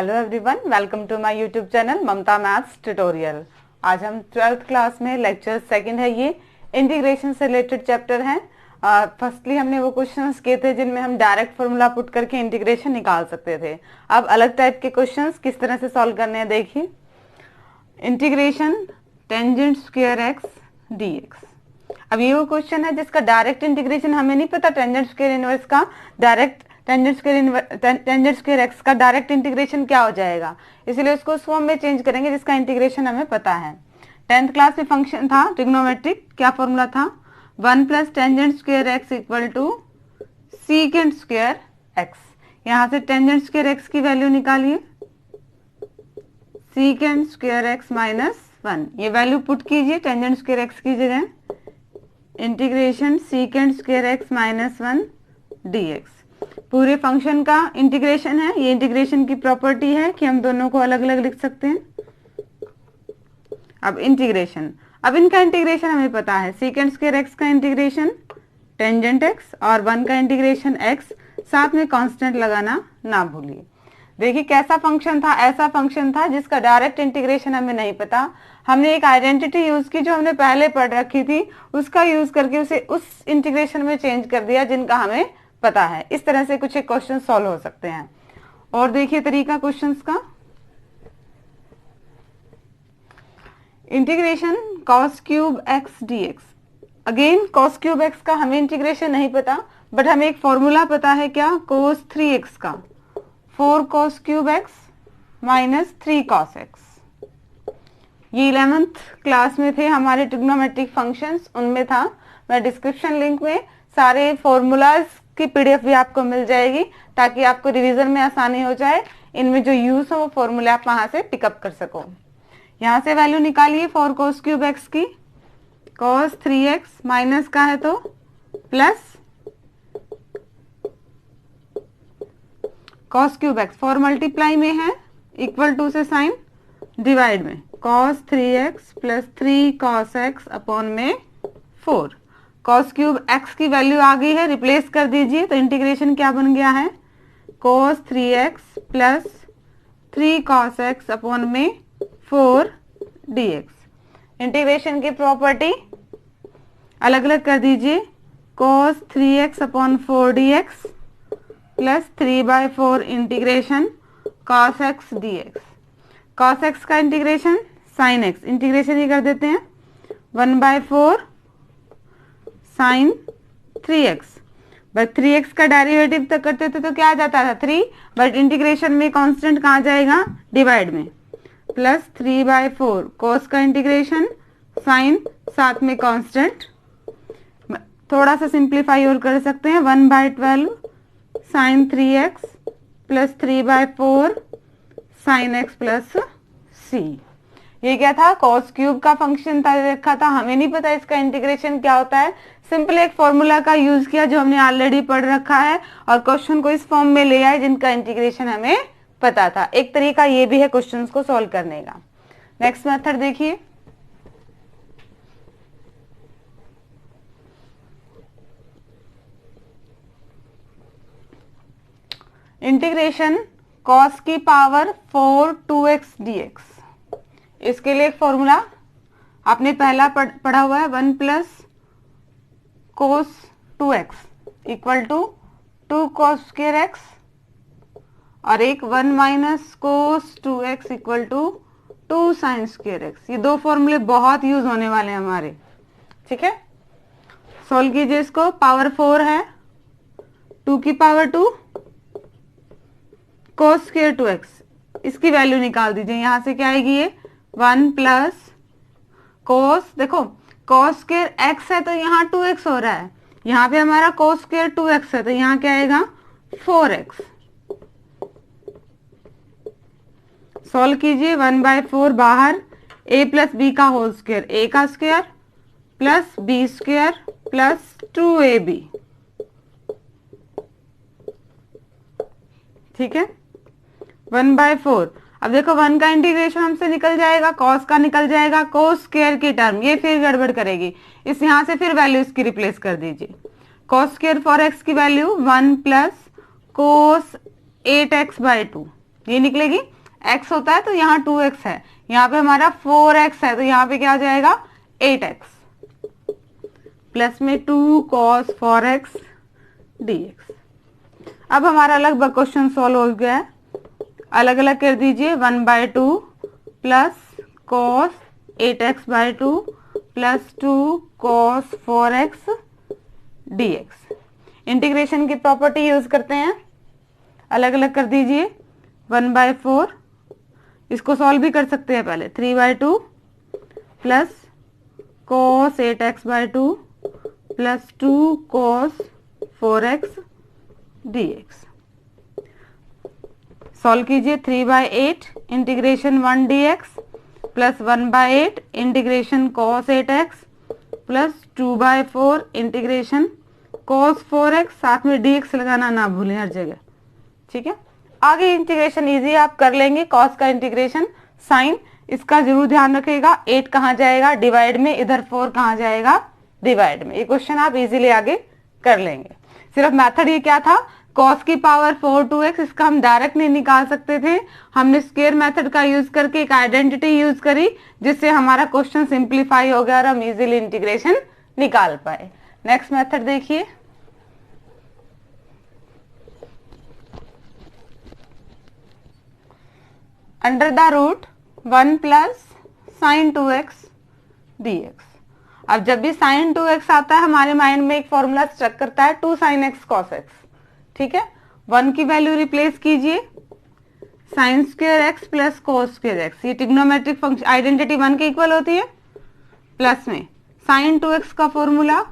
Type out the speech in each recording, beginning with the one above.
Hello everyone, welcome to my YouTube channel Mamta maths tutorial. आज हम 12th class में lecture second है, ये इंटीग्रेशन से रिलेटेड चैप्टर है। फर्स्टली हमने वो क्वेश्चंस किए थे जिनमें हम डायरेक्ट फॉर्मूला पुट करके इंटीग्रेशन निकाल सकते थे। अब अलग टाइप के क्वेश्चंस किस तरह से सॉल्व करने हैं देखिए। Integration tangent square x D x. अब ये वो क्वेश्चन है जिसका डायरेक्ट इंटीग्रेशन हमें नहीं पता, टेंजेंट स्क्वायर इनवर्स का डायरेक्ट टेंजेंट स्क्वायर एक्स का डायरेक्ट इंटीग्रेशन क्या हो जाएगा, इसलिए उसको उस फॉर्म में चेंज करेंगे जिसका इंटीग्रेशन हमें पता है। 10th क्लास में फंक्शन था ट्रिग्नोमेट्रिक, क्या फॉर्मूला था 1 plus tangent square x equal to secant square x. यहाँ से टेंजेंट स्क्वायर एक्स की वैल्यू निकालिए, सीकेंट स्क्वायर एक्स माइनस 1, ये वैल्यू पुट कीजिए टेंजेंट स्क्वायर एक्स की जगह, integration secant square x minus 1 dx। पूरे फंक्शन का इंटीग्रेशन है, ये इंटीग्रेशन की प्रॉपर्टी है कि हम दोनों को अलग अलग लिख सकते हैं। अब इंटीग्रेशन, अब इनका इंटीग्रेशन हमें पता है, सीकेंट स्क्वायर एक्स का इंटीग्रेशन टेंजेंट एक्स और 1 का इंटीग्रेशन एक्स, साथ में कांस्टेंट लगाना ना भूलिए। देखिए कैसा फंक्शन था, ऐसा फंक्शन था जिसका डायरेक्ट इंटीग्रेशन हमें नहीं पता। हमने एक आइडेंटिटी यूज की जो हमने पहले पढ़ रखी थी, उसका यूज करके उसे उस इंटीग्रेशन में चेंज कर दिया जिनका हमें पता है। इस तरह से कुछ एक क्वेश्चन सॉल्व हो सकते हैं। और देखिए तरीका क्वेश्चंस का, integration cos cube x dx। Again cos cube x का हमें इंटीग्रेशन नहीं पता, बट हमें एक फॉर्मूला पता है क्या, cos 3x का 4 cos cube x minus 3 cos x। ये 11th क्लास में थे हमारे ट्रिग्नोमेट्रिक फंक्शंस, उनमें था। मैं डिस्क्रिप्शन लिंक में सारे फॉर्मूलाज की पीडीएफ भी आपको मिल जाएगी ताकि आपको रिवीजन में आसानी हो जाए। इनमें जो यूज हो वो फॉर्मूला आप वहां से पिकअप कर सको। यहाँ से वैल्यू निकालिए 4 cos क्यूब एक्स की, cos 3x माइनस का है तो plus cos cube x 4 multiply में है, इक्वल टू से साइन डिवाइड में cos 3x plus 3 cos x upon में 4। cos क्यूब x की वैल्यू आ गई है, रिप्लेस कर दीजिए तो इंटीग्रेशन क्या बन गया है, cos 3x plus 3 cos x upon में 4 dx। इंटीग्रेशन की प्रॉपर्टी अलग अलग कर दीजिए, cos 3x upon 4 dx plus 3/4 integration cos x dx। cos x का इंटीग्रेशन sin x, इंटीग्रेशन ही कर देते हैं 1/4 sin 3x। बट 3x का डेरिवेटिव तक करते थे तो क्या आ जाता था 3, बट इंटीग्रेशन में कांस्टेंट कहाँ जाएगा, डिवाइड में, प्लस 3/4 cos का इंटीग्रेशन sin साथ में कांस्टेंट, थोड़ा सा सिंप्लीफाई और कर सकते हैं 1/12 sin 3x plus 3/4 sin x plus c। ये क्या था, cos क्यूब का फंक्शन था, देखा था, हमें नहीं पता इसका इंटीग्रेशन क्या होता है। सिंपल एक फॉर्मूला का यूज किया जो हमने ऑलरेडी पढ़ रखा है और क्वेश्चन को इस फॉर्म में ले आए जिनका इंटीग्रेशन हमें पता था। एक तरीका ये भी है क्वेश्चंस को सॉल्व करने का। नेक्स्ट मेथड देखिए, इंटीग्रेशन cos की पावर 4 2x dx। इसके लिए एक फॉर्मूला आपने पहला पढ़ा हुआ है, 1 plus cos 2x equal to 2 cos square x, और एक 1 minus cos 2x equal to 2 sin square x। ये दो फॉर्मूले बहुत यूज होने वाले हैं हमारे, ठीक है। सोल्व कीजिए इसको, पावर 4 है, 2 की पावर 2 cos स्क्वायर 2x, इसकी वैल्यू निकाल दीजिए। यहां से क्या आएगी, ये 1 प्लस cos, देखो cos स्क्वायर x है तो यहाँ 2x हो रहा है, यहाँ पे हमारा cos स्क्वायर 2x है तो यहाँ क्या आएगा 4x। सॉल्व कीजिए, 1/4 बाहर, a प्लस बी का होल स्क्वायर, a का square plus b square plus 2ab, ठीक है, 1/4। अब देखो 1 का इंटीग्रेशन हमसे निकल जाएगा, cos का निकल जाएगा, cos स्क्वायर की टर्म ये फिर गड़बड़ करेगी, इस यहाँ से फिर वैल्यू इसकी रिप्लेस कर दीजिए। cos स्क्वायर 4x की वैल्यू 1 प्लस cos 8x/2, ये निकलेगी, x होता है तो यहाँ 2x है, यहाँ पे हमारा 4x है तो यहाँ पे क्या आ जाएगा 8x प्लस में 2 cos 4x dx। अब हमारा लगभग क्वेश्चन सॉल्व हो गया है। अलग अलग कर दीजिए, 1/2 plus cos 8x/2 plus 2 cos 4x dx। Integration की प्रॉपर्टी यूज करते हैं, अलग अलग कर दीजिए, 1/4, इसको सॉल्व भी कर सकते हैं पहले, 3/2 plus cos 8x/2 plus 2 cos 4x dx। Solve कीजिए, 3/8 integration 1 dx plus 1/8 integration cos 8x plus 2/4 integration cos 4x, साथ में dx लगाना ना भूलें हर जगह, ठीक है। आगे इंटीग्रेशन इजी आप कर लेंगे, cos का इंटीग्रेशन साइन, इसका जरूर ध्यान रखिएगा, 8 कहाँ जाएगा डिवाइड में, इधर 4 कहाँ जाएगा डिवाइड में। ये क्वेश्चन आप इजीली आगे कर लेंगे। सिर्फ मेथड ये क्या था, cos की पावर 4 2x, इसका हम डायरेक्ट नहीं निकाल सकते थे, हमने स्क्वायर मेथड का यूज करके एक आइडेंटिटी यूज करी जिससे हमारा क्वेश्चन सिंप्लीफाई हो गया और हम इजीली इंटीग्रेशन निकाल पाए। नेक्स्ट मेथड देखिए, under the root 1 plus sine 2x dx। अब जब भी साइन 2x आता है हमारे माइंड में एक फॉर्मूला स्ट्रक करता है 2 sin x cos x, ठीक है। 1 की वैल्यू रिप्लेस कीजिए, sign square x plus cos square x, ये ट्रिग्नोमेट्रिक फंक्शन आइडेंटिटी 1 के इक्वल होती है, प्लस में साइन 2x का formula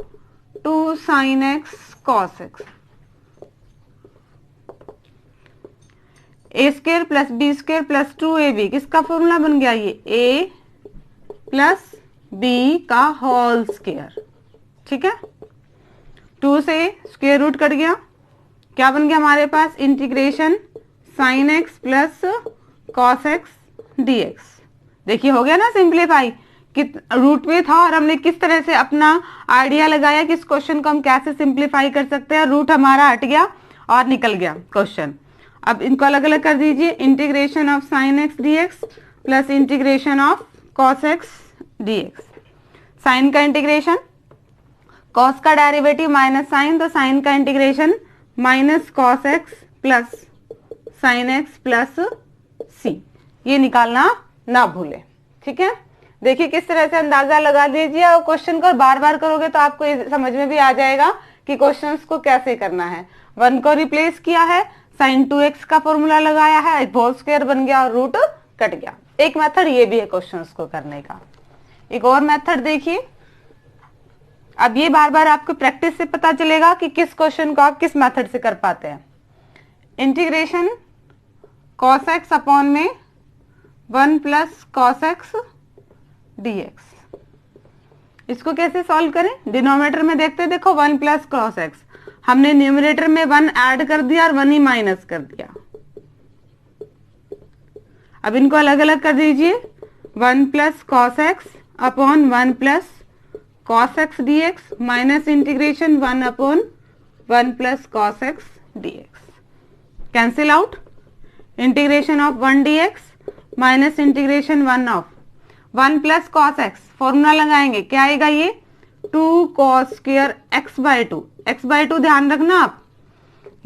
2 sin x cos x, A square plus B square plus 2ab, किसका फॉर्मूला बन गया, ये a प्लस बी का होल स्क्वायर, ठीक है। 2 से स्क्वायर रूट कट गया, क्या बन गया हमारे पास, integration sine x plus cos x dx। देखिए हो गया ना सिंप्लीफाई, कि रूट में था और हमने किस तरह से अपना आइडिया लगाया कि इस क्वेश्चन को हम कैसे सिंप्लीफाई कर सकते हैं, रूट हमारा हट गया और निकल गया क्वेश्चन। अब इनको अलग अलग कर दीजिए, integration of sine x dx plus integration of cos x dx। Sine का इंटीग्रेशन, कॉस का डेरिवेटिव माइनस साइन, तो साइन का integration minus cos x plus sine x plus c, ये निकालना ना भूले, ठीक है। देखिए किस तरह से अंदाजा लगा लीजिए, और क्वेश्चन को बार बार करोगे तो आपको समझ में भी आ जाएगा कि क्वेश्चंस को कैसे करना है। 1 को रिप्लेस किया है, साइन 2x का फॉर्मूला लगाया है, होल स्क्वायर बन गया और रूट कट गया। एक मेथड ये भी है क्वेश्चंस को करने का। एक और मेथड देखिए, अब ये बार बार आपको प्रैक्टिस से पता चलेगा कि किस क्वेश्चन को आप किस मेथड से कर पाते हैं। इंटीग्रेशन cos x अपॉन में 1 प्लस cos x dx, इसको कैसे सॉल्व करें, डिनोमिनेटर में देखते हैं, देखो 1 प्लस cos x, हमने न्यूमरेटर में 1 ऐड कर दिया और 1 ही माइनस कर दिया। अब इनको अलग अलग कर दीजिए, 1 plus cos x upon 1 plus cos x dx minus integration 1 upon 1 plus cos x dx, cancel out, integration of 1 dx minus integration 1 of 1 plus cos x, formula लगाएंगे, क्या आएगा ये 2 cos स्क्वायर x/2, x/2 ध्यान रखना आप,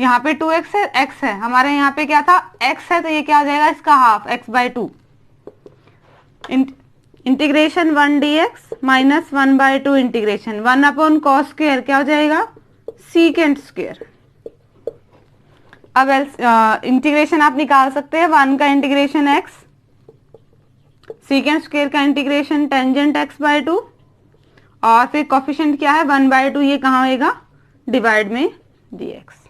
यहाँ पे 2x है, x है, हमारे यहाँ पे क्या था x है, तो ये क्या आ जाएगा इसका half x/2, integration 1 dx minus 1/2 integration 1 upon cos square, क्या हो जाएगा सीकेंट स्क्वायर। अब इंटीग्रेशन आप निकाल सकते हैं, 1 का इंटीग्रेशन x, सीकेंट स्क्वायर का इंटीग्रेशन टेंजेंट x/2, और फिर कोफिशिएंट क्या है 1/2, ये कहाँ होएगा डिवाइड में dx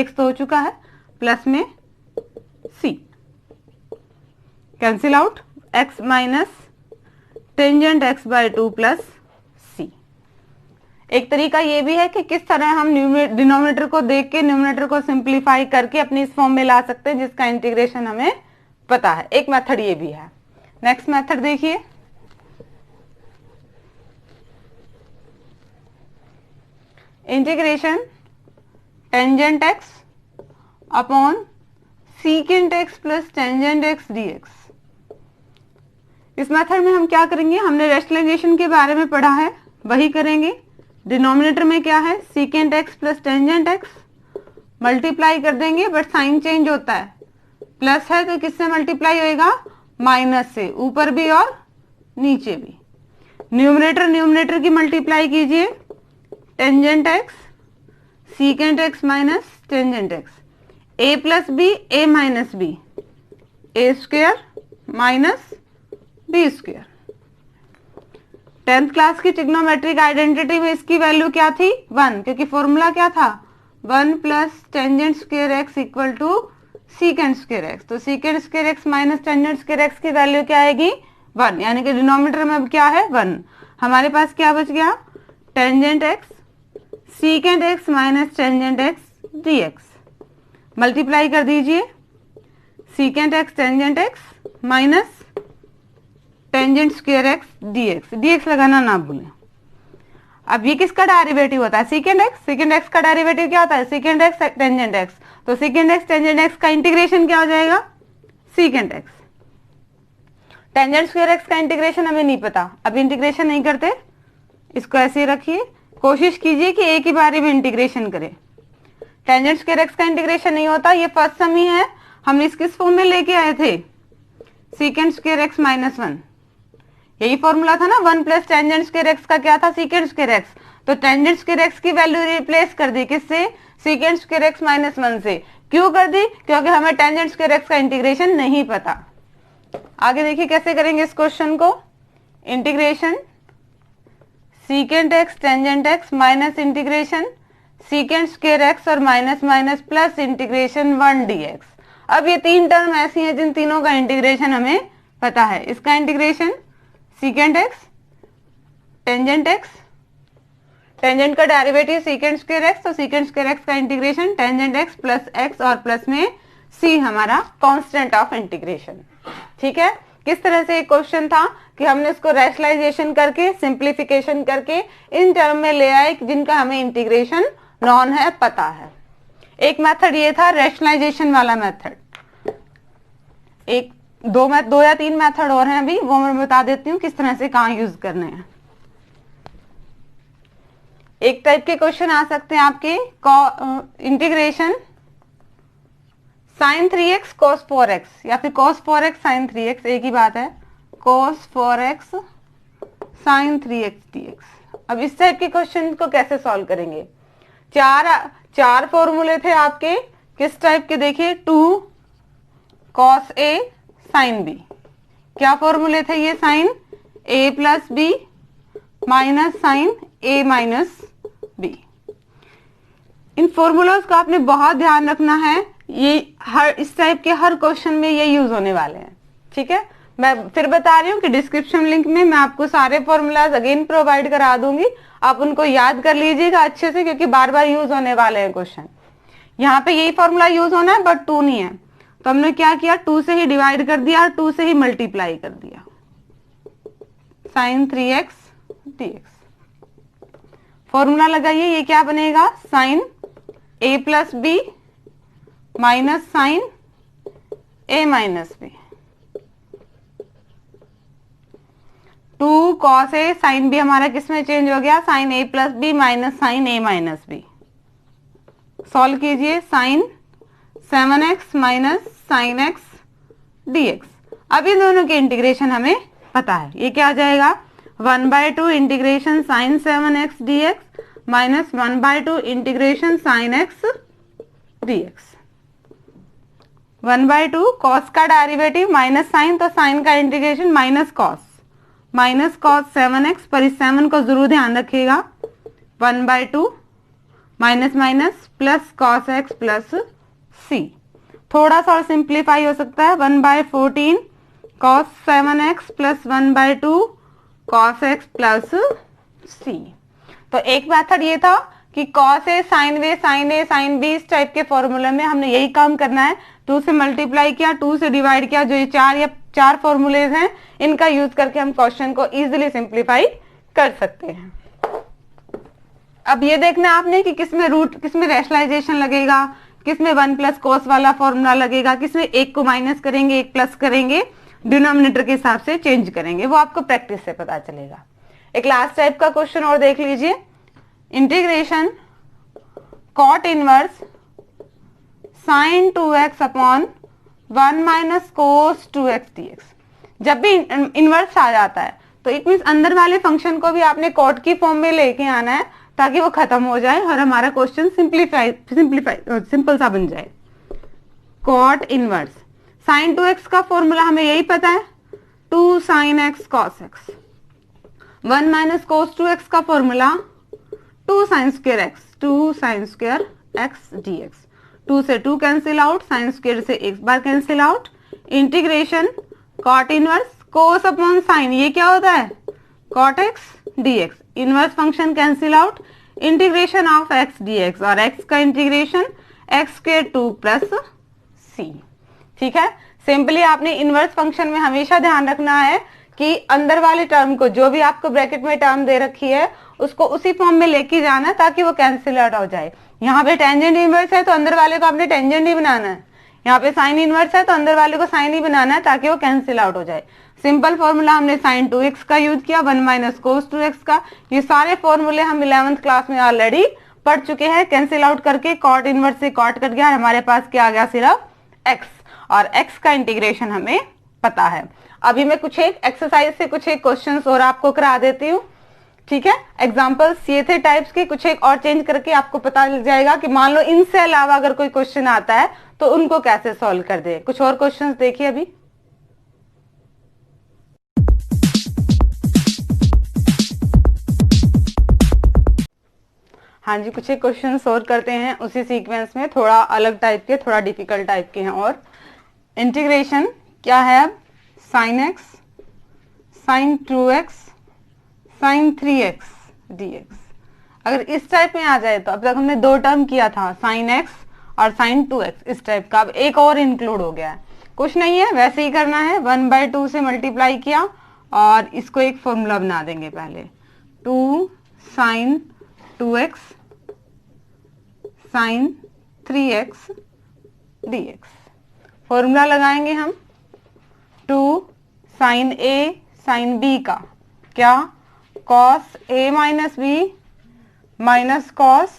तो हो चुका है, प्लस में c, cancel out, x minus tangent x/2 plus c। एक तरीका ये भी है कि किस तरह हम डिनोमिनेटर को देख के न्यूमरेटर को सिंप्लीफाई करके अपनी इस फॉर्म में ला सकते हैं जिसका इंटीग्रेशन हमें पता है, एक मेथड ये भी है। नेक्स्ट मेथड देखिए, integration tangent x upon secant x plus tangent x dx। इस मेथड में हम क्या करेंगे, हमने रैशनलाइजेशन के बारे में पढ़ा है, वही करेंगे। डिनोमिनेटर में क्या है, secant x plus tangent x, multiply कर देंगे, बट साइन चेंज होता है, प्लस है तो किससे मल्टीप्लाई होएगा, माइनस से, ऊपर भी और नीचे भी। न्यूमरेटर की मल्टीप्लाई कीजिए, tangent x secant x minus tangent x, a plus b a minus b, a square minus b square. 10th class की ट्रिग्नोमेट्रिक आइडेंटिटी में इसकी वैल्यू क्या थी, 1, क्योंकि फॉर्मूला क्या था, 1 plus tangent square x equal to secant square x. तो secant square x minus tangent square x की वैल्यू क्या आएगी, 1, यानी कि डिनोमिनेटर में अब क्या है, 1। हमारे पास क्या बच गया, tangent x secant x minus tangent x dx। Multiply कर दीजिए, secant x tangent x minus tangent square x dx लगाना ना भूलें। अब ये किसका डेरिवेटिव होता है, सीकेंट एक्स का डेरिवेटिव क्या होता है, सीकेंट एक्स टेंजेंट एक्स। तो सीकेंट एक्स टेंजेंट एक्स का इंटीग्रेशन क्या हो जाएगा, secant x. Tangent square x का इंटीग्रेशन हमें नहीं पता, अब इंटीग्रेशन नहीं करते, इसको ऐसे ही रखिए। कोशिश कीजिए कि एक ही बारी में इंटीग्रेशन करें। टेंजेंट स्क्वायर एक्स का इंटीग्रेशन नहीं होता, ये फर्स्ट सम ही है, हम इस किस फॉर्म में लेके आए थे, सीकेंट स्क्वायर एक्स माइनस 1, यही फॉर्मूला था ना, 1 प्लस टेंजेंट स्क्वायर एक्स का क्या था, सीकेंट स्क्वायर एक्स। तो टेंजेंट स्क्वायर एक्स की वैल्यू रिप्लेस कर दी किससे, सीकेंट स्क्वायर एक्स माइनस 1 से। क्यों कर दी, क्योंकि हमें टेंजेंट स्क्वायर एक्स का इंटीग्रेशन नहीं पता। आगे देखिए कैसे करेंगे इस क्वेश्चन को, integration secant x tangent x minus integration secant square x और minus minus plus integration 1 dx। अब ये तीन टर्म ऐसी हैं जिन तीनों का इंटीग्रेशन हमें पता है। इसका integration secant x tangent x, tangent का डेरिवेटिव सीकेंट स्क्वायर एक्स, तो सीकेंट स्क्वायर एक्स का integration tangent x plus x और प्लस में सी हमारा कांस्टेंट ऑफ इंटीग्रेशन। ठीक है, किस तरह से एक क्वेश्चन था कि हमने इसको रैशनलाइजेशन करके सिंप्लीफिकेशन करके इन टर्म में ले आए जिनका हमें इंटीग्रेशन नॉन है, पता है। एक मेथड ये था रैशनलाइजेशन वाला मेथड। एक दो या तीन मेथड और हैं अभी, वो मैं बता देती हूँ किस तरह से कहाँ यूज करने हैं। एक टाइप के क्वेश्चन आ सकते हैं आपके, integration sin 3x cos 4x या फिर cos 4x sin 3x, एक ही बात है, cos 4x sin 3x dx। अब इस टाइप के क्वेश्चन को कैसे सॉल्व करेंगे, चार फॉर्मूले थे आपके, किस टाइप के देखिए, 2 cos a sin b। क्या फॉर्मूले थे ये, sin a plus b minus sin a minus b। In formulas का आपने बहुत ध्यान रखना है, ये हर इस टाइप के हर क्वेश्चन में ये यूज होने वाले हैं। ठीक है, मैं फिर बता रही हूँ कि डिस्क्रिप्शन लिंक में मैं आपको सारे फॉर्मूलाज अगेन प्रोवाइड करा दूंगी, आप उनको याद कर लीजिएगा अच्छे से, क्योंकि बार बार यूज होने वाले हैं क्वेश्चन। यहाँ पे यही फॉर्मूला यूज होना है बट 2 नहीं है, तो हमने क्या किया, 2 से ही डिवाइड कर दिया और 2 से ही मल्टीप्लाई कर दिया, sin 3x dx। फॉर्मूला लगाइए, ये क्या बनेगा, sin a plus B minus sine a minus b, 2 cos a sine b हमारा किस में चेंज हो गया, sine a plus B minus sine a minus b. Solve कीजिए, sine 7x minus sine x dx। अब इन दोनों के इंटीग्रेशन हमें पता है, ये क्या आ जाएगा, 1/2 integration sine 7x dx minus 1/2 integration sine x dx। 1/2 cos का डेरिवेटिव माइनस साइन, तो साइन का इंटीग्रेशन माइनस कॉस 7x, पर इस 7 को जरूर ध्यान रखिएगा, 1/2 minus minus plus cos x plus c। थोड़ा सा और सिंप्लीफाई हो सकता है, 1/14 cos 7x plus 1/2 cos x plus c। तो एक मेथड ये था कि cos a sin a sin b, इस टाइप के फॉर्मूले में हमने यही काम करना है, 2 से मल्टीप्लाई किया, 2 से डिवाइड किया, जो ये चार फॉर्मूलेज हैं इनका यूज करके हम क्वेश्चन को इजीली सिंप्लीफाई कर सकते हैं। अब ये देखना है आपने कि किसमें रैशनलाइजेशन लगेगा, किसमें 1 प्लस कॉस वाला फॉर्मूला लगेगा, किसमें एक को माइनस करेंगे एक प्लस करेंगे, डिनोमिनेटर के हिसाब से चेंज करेंगे, वो आपको प्रैक्टिस से पता चलेगा। एक लास्ट टाइप का क्वेश्चन और देख लीजिए, integration cot inverse sine 2x upon 1 minus cos 2x dx। जब भी इनवर्स आ जाता है तो इट मीन्स अंदर वाले फंक्शन को भी आपने कॉट की फॉर्म में लेके आना है ताकि वो खत्म हो जाए और हमारा क्वेश्चन सिंपल सा बन जाए। कॉट इनवर्स साइन 2x का फॉर्मूला हमें यही पता है, 2 sine x cos x। 1 minus cos 2x का formula 2 sine square x dx। 2 से 2 कैंसिल आउट, साइन स्क्वायर से एक बार cancel out, integration cot inverse cos upon sine, ये क्या होता है cot x dx, inverse function cancel out, integration of x dx और x का integration x square 2 plus c। ठीक है, सिंपली आपने इनवर्स फंक्शन में हमेशा ध्यान रखना है कि अंदर वाले टर्म को, जो भी आपको ब्रैकेट में टर्म दे रखी है उसको उसी फॉर्म में लेके जाना है ताकि वो कैंसिल आउट हो जाए। यहाँ पे टेंजेंट इनवर्स है तो अंदर वाले को आपने टेंजेंट ही बनाना है, यहाँ पे साइन इनवर्स है तो अंदर वाले को साइन ही बनाना है ताकि वो कैंसिल आउट हो जाए। सिंपल फॉर्मूला हमने साइन 2x का यूज किया, 1 माइनस कोस 2x का। ये सारे फॉर्मूले हम 11th क्लास में ऑलरेडी पढ़ चुके हैं। कैंसिल आउट करके कॉट इनवर्स से कॉट कट गया, हमारे पास क्या आ गया सिर्फ x, और x का इंटीग्रेशन हमें पता है। अभी मैं कुछ एक एक्सरसाइज से कुछ एक क्वेश्चंस और आपको करा देती हूँ। ठीक है, एग्जाम्पल्स ये थे टाइप्स के, कुछ एक और चेंज करके आपको पता लग जाएगा कि मान लो इनसे अलावा अगर कोई क्वेश्चन आता है तो उनको कैसे सॉल्व कर दे। कुछ और क्वेश्चंस देखिए अभी। हाँ जी, कुछ एक क्वेश्चन और करते हैं उसी सीक्वेंस में, थोड़ा अलग टाइप के, थोड़ा डिफिकल्ट टाइप के हैं। और इंटीग्रेशन क्या है अब, sine x sine 2x sine 3x dx। अगर इस टाइप में आ जाए तो अब तक हमने 2 टर्म किया था, साइन x और साइन 2x, इस टाइप का अब एक और इंक्लूड हो गया है। कुछ नहीं है, वैसे ही करना है, 1/2 से मल्टीप्लाई किया और इसको एक फॉर्मूला बना देंगे पहले, 2 sign 2x sine 3x dx। Formula लगाएंगे हम 2 साइन a साइन b का, क्या cos a minus B minus cos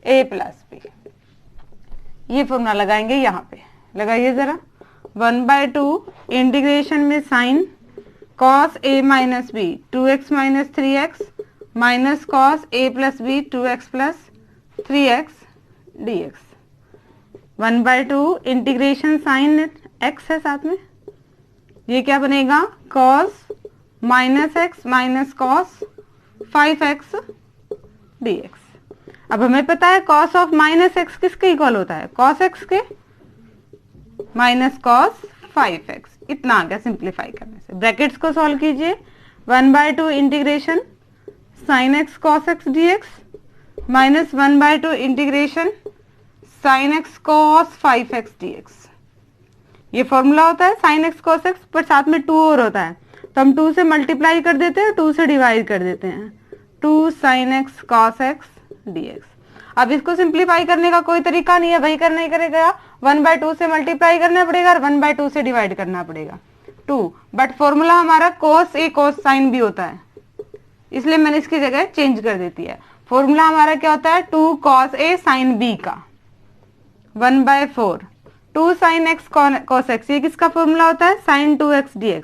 a plus B. ये फॉर्मूला लगाएंगे, यहाँ पे लगाइए जरा, 1/2 इंटीग्रेशन में sine cos a minus B 2x minus 3x minus cos a plus B 2x plus 3x dx। 1/2 integration sine x है साथ में, ये क्या बनेगा cos minus x minus cos 5x dx। अब हमें पता है कॉस ऑफ माइनस x किसके इक्वल होता है, कॉस x के माइनस कॉस 5x। इतना आ गया सिंप्लीफाई करने से। ब्रैकेट्स को सॉल्व कीजिए, 1/2 integration sine x cos x dx minus 1/2 integration sine x cos 5x dx। ये फॉर्मूला होता है साइन x cos x, पर साथ में 2 और होता है तो हम 2 से मल्टीप्लाई कर देते हैं, 2 से डिवाइड कर देते हैं, 2 sine x cos x dx। अब इसको सिंप्लीफाई करने का कोई तरीका नहीं है, वही करना ही करेगा, 1/2 से मल्टीप्लाई करना पड़ेगा और 1/2 से डिवाइड करना पड़ेगा 2। बट फॉर्मूला हमारा cos a cos sin b होता है, इसलिए मैंने इसकी जगह चेंज कर देती है। फॉर्मूला हमारा क्या होता है, 2 cos a sin b का 1/4 2 साइन x cos x। ये किसका फॉर्मूला होता है, साइन 2x dx।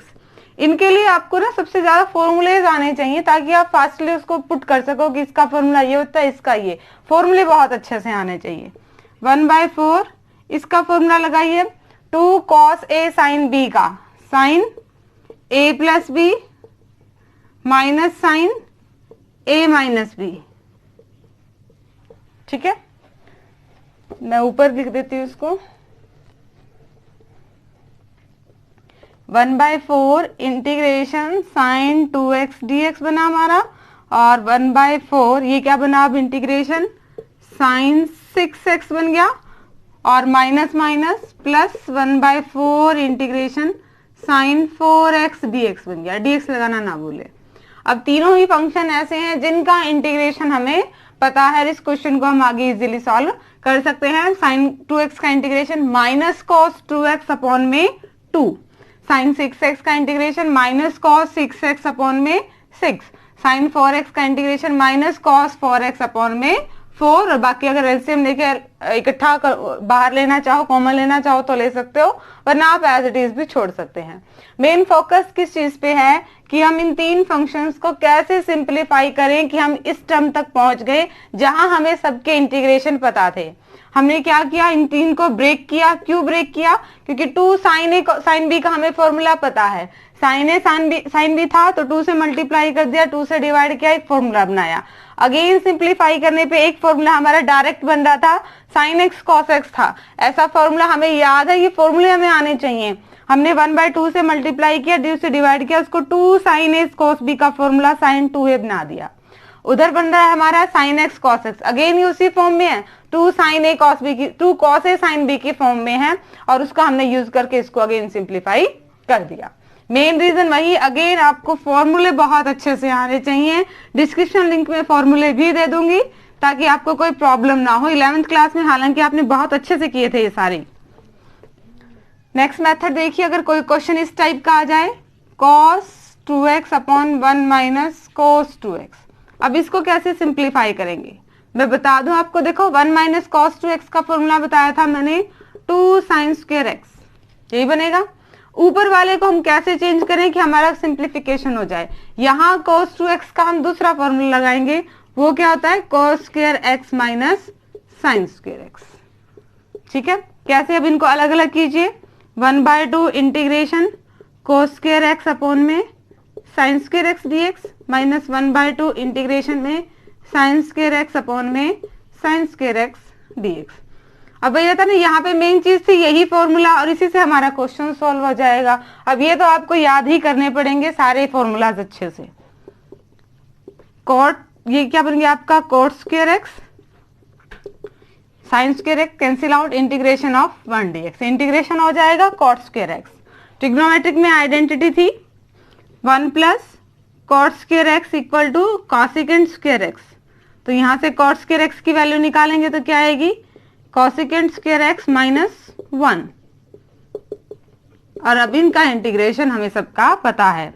इनके लिए आपको ना सबसे ज्यादा फॉर्मूलेज आने चाहिए ताकि आप फास्टली उसको पुट कर सको कि इसका फॉर्मूला ये होता है, इसका ये फॉर्मूले बहुत अच्छे से आने चाहिए। 1/4 इसका फॉर्मूला लगाइए, 2 cos a sin b का sine a plus B minus sine a minus B. ठीक है, मैं ऊपर लिख देती हूँ इसको, 1/4 इंटीग्रेशन साइन 2x dx बना हमारा, और 1/4 ये क्या बना अब इंटीग्रेशन साइन 6x बन गया, और minus minus plus 1/4 integration sine 4x dx बन गया। dx लगाना ना भूले। अब तीनों ही फंक्शन ऐसे हैं जिनका इंटीग्रेशन हमें पता है, इस क्वेश्चन को हम आगे इजीली सॉल्व कर सकते हैं। साइन 2x का integration minus cos 2x upon में 2, साइन 6x का integration minus cos 6x upon में 6, साइन 4x का integration minus cos 4x upon में 4, और बाकी अगर एलसीएम लेके इकट्ठा बाहर लेना चाहो, कॉमन लेना चाहो तो ले सकते हो, वरना आप एज इट इज भी छोड़ सकते हैं। मेन फोकस किस चीज पे है कि हम इन तीन फंक्शंस को कैसे सिंप्लीफाई करें कि हम इस टर्म तक पहुंच गए जहां हमें सबके इंटीग्रेशन पता थे। हमने क्या किया, इन तीन को ब्रेक किया। क्यों ब्रेक किया? क्योंकि 2 साइन ए साइन बी का हमें फॉर्मूला पता है, साइन ए साइन बी था तो 2 से मल्टीप्लाई कर दिया, 2 से डिवाइड किया, एक फॉर्मूला बनाया। अगेन सिंप्लीफाई करने पे एक फॉर्मूला हमारा डायरेक्ट बन रहा था, साइन एक्स कॉस एक्स था। ऐसा फॉर्मूला हमें याद है, ये फॉर्मूले हमें आने चाहिए। हमने 1/2 से मल्टीप्लाई किया, 2 से डिवाइड किया, उसको 2 साइन ए कॉस बी का फॉर्मूला साइन 2a बना दिया। उधर बन रहा है हमारा sine x cos x, again ये उसी फॉर्म में है, 2 साइन ए कॉस बी की 2 कॉस ए साइन बी की फॉर्म में है, और उसका हमने यूज करके इसको अगेन सिंप्लीफाई कर दिया। मेन रीजन वही, अगेन आपको फॉर्मूले बहुत अच्छे से आने चाहिए। डिस्क्रिप्शन लिंक में फॉर्मूले भी दे दूंगी ताकि आपको कोई प्रॉब्लम ना हो। 11th क्लास में हालांकि आपने बहुत अच्छे से किए थे ये सारे। नेक्स्ट मेथड देखिए, अगर कोई क्वेश्चन इस टाइप का आ जाए, cos 2x upon 1 minus cos 2x, अब इसको कैसे सिंप्लीफाई करेंगे मैं बता दूं आपको। देखो 1 माइनस cos 2x का फॉर्मूला बताया था मैंने, 2 साइन स्क्वायर एक्स, यही बनेगा। ऊपर वाले को हम कैसे चेंज करें कि हमारा सिंप्लीफिकेशन हो जाए। यहाँ cos 2x का हम दूसरा फॉर्मूला लगाएंगे, वो क्या होता है, cos square x minus sine square x. ठीक है, कैसे? अब इनको अलग अलग कीजिए, 1/2 integration cos square x upon में sine square x dx minus 1/2 integration में साइन स्क्वायर एक्स अपॉन में साइन स्क्वायर एक्स dx। अब भैया था ना, यहाँ पे मेन चीज थी यही फॉर्मूला, और इसी से हमारा क्वेश्चन सॉल्व हो जाएगा। अब ये तो आपको याद ही करने पड़ेंगे सारे फॉर्मूलाज अच्छे से। कॉट, ये क्या बन गया आपका, cot square X sine square X cancel out, integration of 1 dx, integration हो जाएगा cot स्क्वायर एक्स। ट्रिग्नोमेट्रिक में आइडेंटिटी थी 1 plus cot square x equal to cosecant square X, तो यहाँ से cot स्क्वायर एक्स की वैल्यू निकालेंगे तो क्या आएगी, कॉसिकेंट स्क्वायर एक्स माइनस 1, और अब इनका इंटीग्रेशन हमें सबका पता है,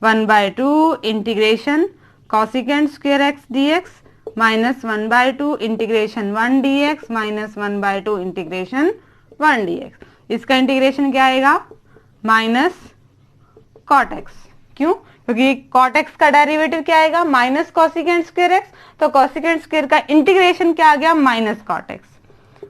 1/2 integration cosecant square x dx minus 1/2 integration 1 dx minus 1/2 integration 1 dx। इसका इंटीग्रेशन क्या आएगा, माइनस cot x। क्यों? क्योंकि cot x का डेरिवेटिव क्या आएगा, माइनस कॉसिकेंट स्क्वायर एक्स, तो कॉसिकेंट स्क्वायर का इंटीग्रेशन क्या आ गया, minus cot x,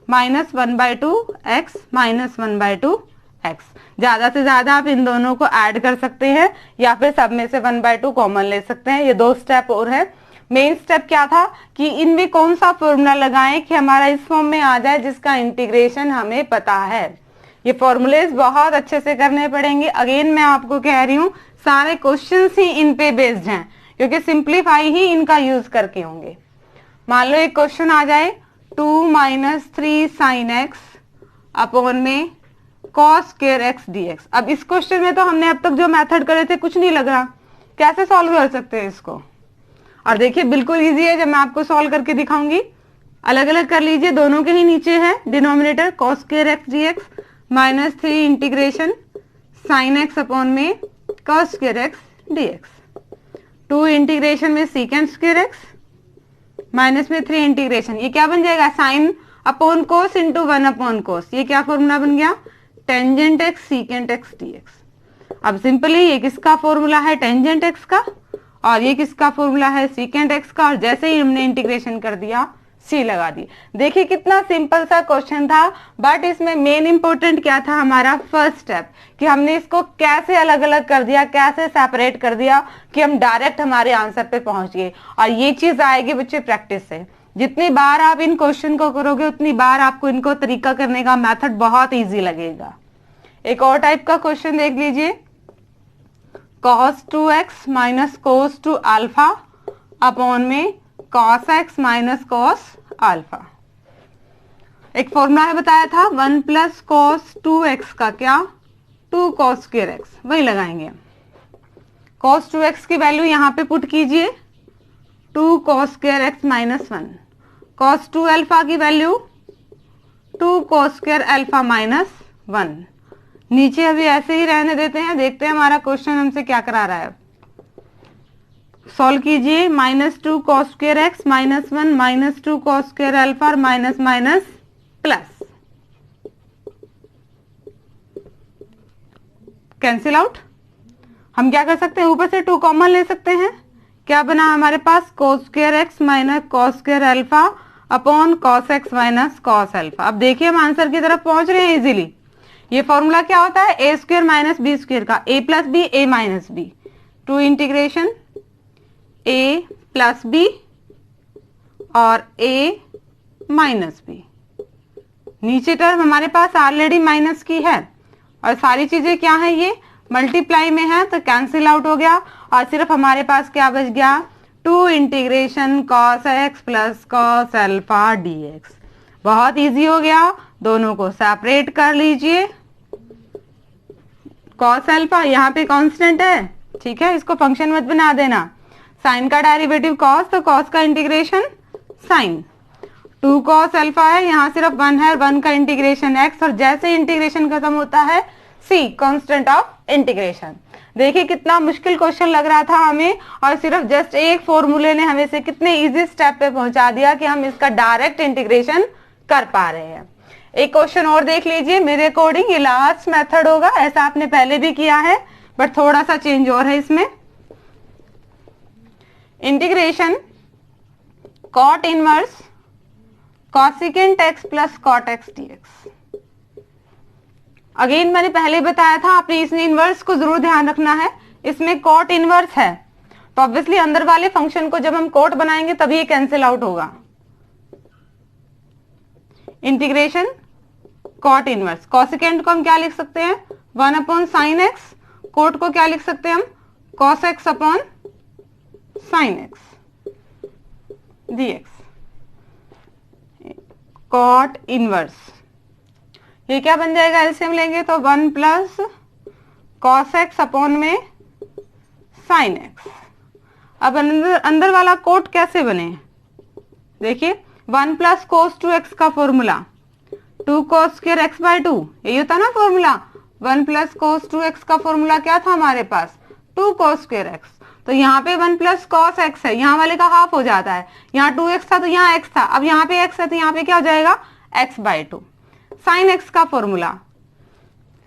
minus 1/2 x minus 1/2 x। ज्यादा से ज्यादा आप इन दोनों को ऐड कर सकते हैं या फिर सब में से 1/2 कॉमन ले सकते हैं। ये 2 स्टेप और है। मेन स्टेप क्या था कि इनमें कौन सा फॉर्मूला लगाएं कि हमारा इस फॉर्म में आ जाए जिसका इंटीग्रेशन हमें पता है। ये फॉर्मूलेज बहुत अच्छे से करने पड़ेंगे। अगेन मैं आपको कह रही हूँ सारे क्वेश्चंस ही इन पे बेस्ड हैं, क्योंकि सिंप्लीफाई ही इनका यूज करके होंगे। मान लो एक क्वेश्चन आ जाए 2 माइनस 3 साइन एक्स अपॉन में cos स्क्वायर एक्स dx। अब इस क्वेश्चन में तो हमने अब तक जो मेथड करे थे कुछ नहीं लग रहा, कैसे सॉल्व कर सकते हैं इसको। और देखिए बिल्कुल इजी है, जब मैं आपको सॉल्व करके दिखाऊंगी। अलग अलग कर लीजिए, दोनों के ही नीचे है denominator cos square x dx minus 3 integration sine x upon में cos square x dx, 2 integration में सीकेंट स्क्वायर एक्स माइनस में 3 इंटीग्रेशन, ये क्या बन जाएगा, साइन अपॉन कोस इंटू 1 अपॉन कोस। ये क्या फॉर्मूला बन गया, tangent x secant x dx। अब सिंपली ये किसका फॉर्मूला है, टेंजेंट एक्स का, और ये किसका फॉर्मूला है, सीकेंट एक्स का, और जैसे ही हमने इंटीग्रेशन कर दिया सी लगा दी। देखिए कितना सिंपल सा क्वेश्चन था, बट इसमें मेन इंपॉर्टेंट क्या था, हमारा फर्स्ट स्टेप कि हमने इसको कैसे अलग अलग कर दिया, कैसे सेपरेट कर दिया कि हम डायरेक्ट हमारे आंसर पे पहुंच गए। और ये चीज आएगी बच्चे प्रैक्टिस से। जितनी बार आप इन क्वेश्चन को करोगे उतनी बार आपको इनको तरीका करने का मेथड बहुत ईजी लगेगा। एक और टाइप का क्वेश्चन देख लीजिए, cos 2x minus cos 2 alpha upon में cos x minus cos alpha. एक फॉर्मूला है बताया था 1 प्लस cos 2x का क्या, 2 cos स्क्वायर x, वही लगाएंगे। cos 2x की वैल्यू यहाँ पे पुट कीजिए, 2 cos square x minus 1, cos 2 alpha की value 2 cos square alpha minus 1। नीचे अभी ऐसे ही रहने देते हैं, देखते हैं हमारा क्वेश्चन हमसे क्या करा रहा है। सॉल्व कीजिए, -2 cos square x minus 1 -2 cos square alpha और minus minus plus, cancel out. हम क्या कर सकते हैं, ऊपर से 2 कॉमन ले सकते हैं। क्या बना हमारे पास, cos square x minus cos square alpha upon cos x minus cos alpha. अब देखिए हम आंसर की तरफ पहुंच रहे हैं इजीली। ये फॉर्मूला क्या होता है, A square minus B square का, a plus B a minus B, two integration a plus B और a माइनस बी। नीचे टर्म हमारे पास ऑलरेडी माइनस की है और सारी चीजें क्या है, ये मल्टीप्लाई में है तो कैंसिल आउट हो गया और सिर्फ हमारे पास क्या बच गया, 2 integration cos x plus cos alpha dx। बहुत इजी हो गया, दोनों को सेपरेट कर लीजिए। cos अल्फा यहाँ पे कांस्टेंट है, ठीक है, इसको फंक्शन मत बना देना। साइन का डेरिवेटिव cos, तो cos का इंटीग्रेशन साइन। 2 cos अल्फा है, यहाँ सिर्फ 1 है, 1 का इंटीग्रेशन x और जैसे इंटीग्रेशन खत्म होता है c, कांस्टेंट ऑफ इंटीग्रेशन। देखिए कितना मुश्किल क्वेश्चन लग रहा था हमें और सिर्फ जस्ट एक फॉर्मूले ने हमें से कितने इजी स्टेप पे पहुंचा दिया कि हम इसका डायरेक्ट इंटीग्रेशन कर पा रहे हैं। एक क्वेश्चन और देख लीजिए, मेरे अकॉर्डिंग ये लास्ट मेथड होगा, ऐसा आपने पहले भी किया है बट थोड़ा सा चेंज और है इसमें। Integration cot inverse cosecant x plus cot x dx। Again मैंने पहले बताया था, आपने इस इनवर्स को जरूर ध्यान रखना है। इसमें cot इनवर्स है तो ऑब्वियसली अंदर वाले फंक्शन को जब हम cot बनाएंगे तभी ये कैंसिल आउट होगा। इंटीग्रेशन cot इनवर्स, cosecant को हम क्या लिख सकते हैं, 1 अपॉन साइन एक्स, cot को क्या लिख सकते हैं हम, cos x upon sine x dx। cot inverse ये क्या बन जाएगा, एलसीएम लेंगे तो 1 प्लस cos x अपॉन में साइन x। अब अंदर वाला कोट कैसे बने, देखिए 1 प्लस cos 2x का formula 2 cos square x by 2, यही होता ना फॉर्मूला। 1 प्लस cos 2x का फॉर्मूला क्या था हमारे पास, 2 cos स्क्वायर x। तो यहाँ पे 1 प्लस cos x है, यहाँ वाले का हाफ हो जाता है, यहाँ 2x था तो यहाँ x था, अब यहाँ पे x है तो यहाँ पे क्या हो जाएगा, x बाय 2। साइन x का फॉर्मूला,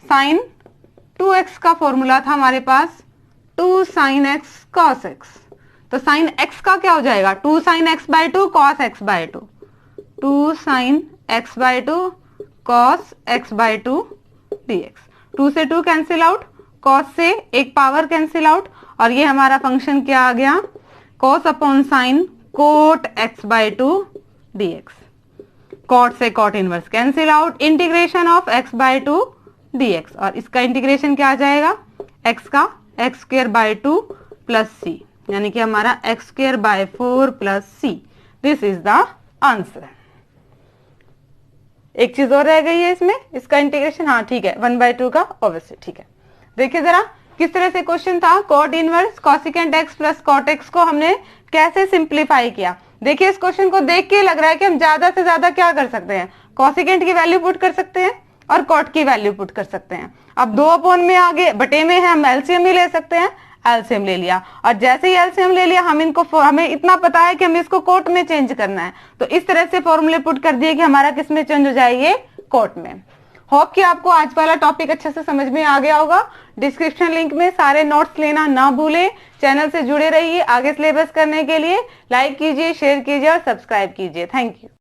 साइन 2x का फॉर्मूला था हमारे पास 2 साइन x cos x। तो साइन x का क्या हो जाएगा, 2 sine x by 2 cos x by 2, 2 sine x by 2 cos x by 2 dx। 2 से 2 कैंसिल आउट, cos से एक पावर कैंसिल आउट और ये हमारा फंक्शन क्या आ गया, cos upon sine cot x by 2 dx। cot से cot inverse cancel out, integration of x by 2 dx और इसका इंटीग्रेशन क्या आ जाएगा, x का x square by 2 plus c, यानी कि हमारा x square by 4 plus c। This is the answer. एक चीज और रह गई है इसमें, इसका इंटीग्रेशन, हाँ ठीक है 1/2 का ऑब्वियसली, ठीक है। देखिए जरा किस तरह से क्वेश्चन था, cot inverse cosecant x plus cot x को हमने कैसे सिंप्लीफाई किया। देखिए इस क्वेश्चन को देख के लग रहा है कि हम ज्यादा से ज्यादा क्या कर सकते हैं, cosecant की वैल्यू पुट कर सकते हैं और cot की वैल्यू पुट कर सकते हैं। अब 2 अपॉन में आगे बटे में है, हम एलसीएम ही ले सकते हैं, एलसीएम ले लिया और जैसे ही एलसीएम ले लिया हमें इतना पता है कि हमें इसको कोट में चेंज करना है, तो इस तरह से फॉर्मूले पुट कर दिए कि हमारा किस में चेंज हो जाए, ये कोट में। होप कि आपको आज वाला टॉपिक अच्छे से समझ में आ गया होगा। डिस्क्रिप्शन लिंक में सारे नोट्स लेना ना भूलें। चैनल से जुड़े रहिए, आगे सिलेबस करने के लिए लाइक कीजिए, शेयर कीजिए और सब्सक्राइब कीजिए। Thank you.